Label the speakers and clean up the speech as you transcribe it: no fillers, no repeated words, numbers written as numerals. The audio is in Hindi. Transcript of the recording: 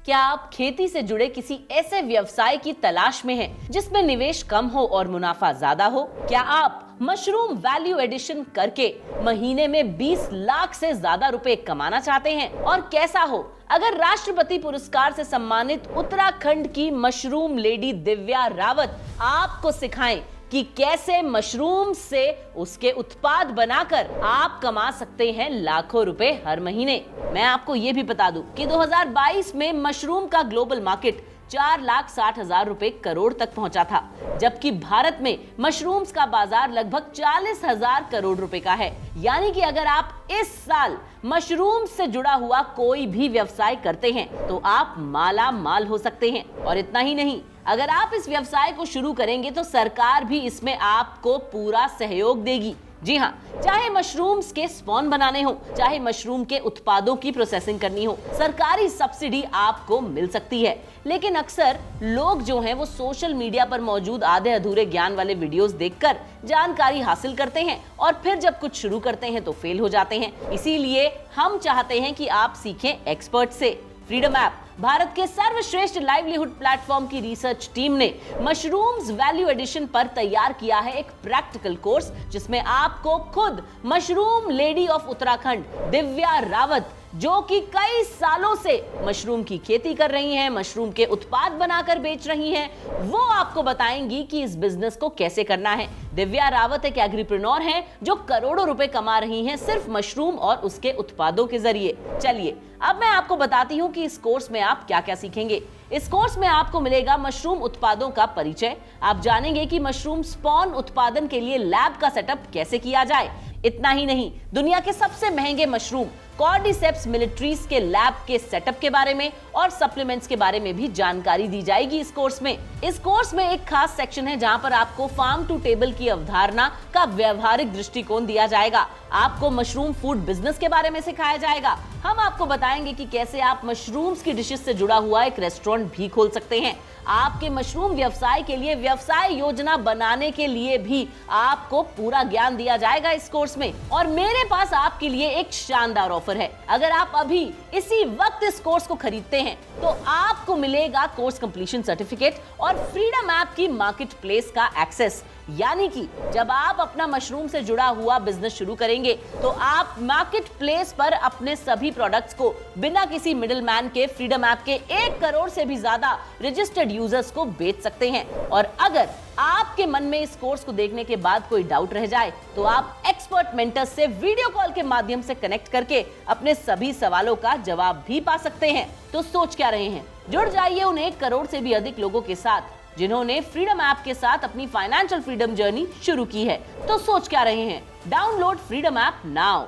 Speaker 1: क्या आप खेती से जुड़े किसी ऐसे व्यवसाय की तलाश में हैं जिसमें निवेश कम हो और मुनाफा ज्यादा हो? क्या आप मशरूम वैल्यू एडिशन करके महीने में 20 लाख से ज्यादा रुपए कमाना चाहते हैं? और कैसा हो अगर राष्ट्रपति पुरस्कार से सम्मानित उत्तराखंड की मशरूम लेडी दिव्या रावत आपको सिखाएं कि कैसे मशरूम से उसके उत्पाद बनाकर आप कमा सकते हैं लाखों रुपए हर महीने। मैं आपको ये भी बता दूं कि 2022 में मशरूम का ग्लोबल मार्केट 4,60,000 रुपए करोड़ तक पहुंचा था, जबकि भारत में मशरूम्स का बाजार लगभग 40,000 करोड़ रुपए का है। यानी कि अगर आप इस साल मशरूम से जुड़ा हुआ कोई भी व्यवसाय करते हैं तो आप माला माल हो सकते हैं। और इतना ही नहीं, अगर आप इस व्यवसाय को शुरू करेंगे तो सरकार भी इसमें आपको पूरा सहयोग देगी। जी हाँ, चाहे मशरूम्स के स्पॉन बनाने हो, चाहे मशरूम के उत्पादों की प्रोसेसिंग करनी हो, सरकारी सब्सिडी आपको मिल सकती है। लेकिन अक्सर लोग जो हैं वो सोशल मीडिया पर मौजूद आधे अधूरे ज्ञान वाले वीडियोस देखकर जानकारी हासिल करते हैं और फिर जब कुछ शुरू करते हैं तो फेल हो जाते हैं। इसीलिए हम चाहते हैं कि आप सीखें एक्सपर्ट से। फ्रीडम ऐप, भारत के सर्वश्रेष्ठ लाइवलीहुड प्लेटफॉर्म की रिसर्च टीम ने मशरूम्स वैल्यू एडिशन पर तैयार किया है एक प्रैक्टिकल कोर्स, जिसमें आपको खुद mushroom lady of Uttarakhand Divya Rawat, जो कि कई सालों से मशरूम की खेती कर रही हैं, मशरूम के उत्पाद बनाकर बेच रही हैं, वो आपको बताएंगी कि इस बिजनेस को कैसे करना है। दिव्या रावत एक एग्रीप्रेन्योर हैं जो करोड़ों रुपए कमा रही हैं सिर्फ मशरूम और उसके उत्पादों के जरिए। चलिए अब मैं आपको बताती हूँ कि इस कोर्स में आप क्या क्या सीखेंगे। इस कोर्स में आपको मिलेगा मशरूम उत्पादों का परिचय, आप जानेंगे कि मशरूम स्पॉन उत्पादन के लिए लैब का सेटअप कैसे किया जाए। इतना ही नहीं, दुनिया के सबसे महंगे मशरूम कॉर्डिसेप्स मिलिट्रीज के लैब के सेटअप के बारे में और सप्लीमेंट्स के बारे में भी जानकारी दी जाएगी इस कोर्स में। इस कोर्स में एक खास सेक्शन है जहां पर आपको फार्म टू टेबल की अवधारणा का व्यवहारिक दृष्टिकोण दिया जाएगा। आपको मशरूम फूड बिजनेस के बारे में सिखाया जाएगा। हम आपको बताएंगे कि कैसे आप मशरूम्स की डिशेस से जुड़ा हुआ एक रेस्टोरेंट भी खोल सकते हैं। आपके मशरूम व्यवसाय के लिए व्यवसाय योजना बनाने के लिए भी आपको पूरा ज्ञान दिया जाएगा इस कोर्स में। और मेरे पास आपके लिए एक शानदार ऑफर है। अगर आप अभी इसी वक्त इस कोर्स को खरीदते हैं तो आपको मिलेगा कोर्स कंप्लीशन सर्टिफिकेट और फ्रीडम ऐप की मार्केट प्लेस का एक्सेस। यानी कि जब आप अपना मशरूम से जुड़ा हुआ बिजनेस शुरू करेंगे तो आप मार्केट प्लेस पर अपने सभी प्रोडक्ट्स को बिना किसी मिडिलमैन के फ्रीडम ऐप के 1 करोड़ से भी ज्यादा रजिस्टर्ड यूजर्स को बेच सकते हैं। और अगर आपके मन में इस कोर्स को देखने के बाद कोई डाउट रह जाए तो आप एक्सपर्ट मेंटर्स से वीडियो कॉल के माध्यम से कनेक्ट करके अपने सभी सवालों का जवाब भी पा सकते हैं। तो सोच क्या रहे हैं, जुड़ जाइए उन 1 करोड़ से भी अधिक लोगों के साथ जिन्होंने फ्रीडम ऐप के साथ अपनी फाइनेंशियल फ्रीडम जर्नी शुरू की है। तो सोच क्या रहे हैं, डाउनलोड फ्रीडम ऐप नाउ।